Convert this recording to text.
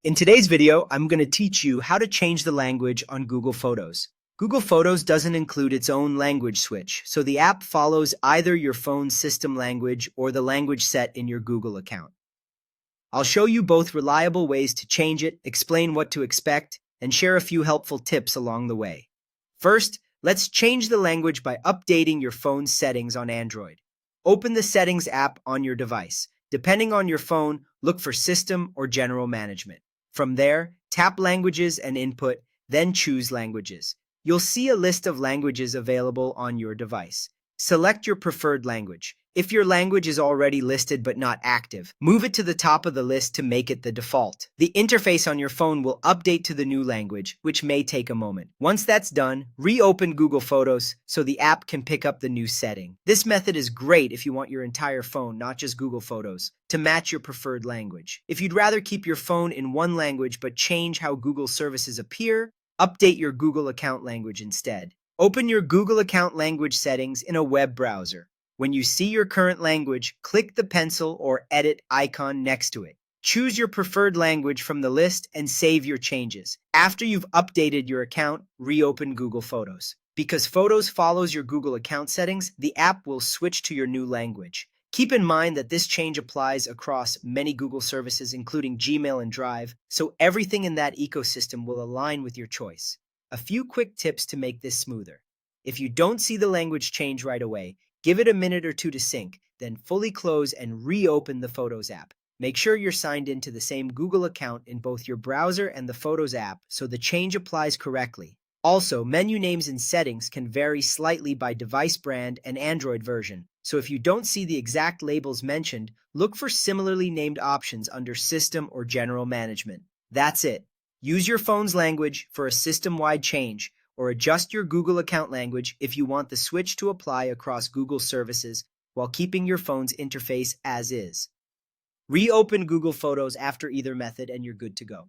In today's video, I'm going to teach you how to change the language on Google Photos. Google Photos doesn't include its own language switch, so the app follows either your phone's system language or the language set in your Google account. I'll show you both reliable ways to change it, explain what to expect, and share a few helpful tips along the way. First, let's change the language by updating your phone's settings on Android. Open the Settings app on your device. Depending on your phone, look for System or General Management. From there, tap Languages and Input, then choose Languages. You'll see a list of languages available on your device. Select your preferred language. If your language is already listed but not active, move it to the top of the list to make it the default. The interface on your phone will update to the new language, which may take a moment. Once that's done, reopen Google Photos so the app can pick up the new setting. This method is great if you want your entire phone, not just Google Photos, to match your preferred language. If you'd rather keep your phone in one language but change how Google services appear, update your Google account language instead. Open your Google account language settings in a web browser. When you see your current language, click the pencil or edit icon next to it. Choose your preferred language from the list and save your changes. After you've updated your account, reopen Google Photos. Because Photos follows your Google account settings, the app will switch to your new language. Keep in mind that this change applies across many Google services, including Gmail and Drive, so everything in that ecosystem will align with your choice. A few quick tips to make this smoother. If you don't see the language change right away, give it a minute or two to sync, then fully close and reopen the Photos app. Make sure you're signed into the same Google account in both your browser and the Photos app so the change applies correctly. Also, menu names and settings can vary slightly by device brand and Android version, so if you don't see the exact labels mentioned, look for similarly named options under System or General Management. That's it. Use your phone's language for a system-wide change, or adjust your Google account language if you want the switch to apply across Google services while keeping your phone's interface as is. Reopen Google Photos after either method and you're good to go.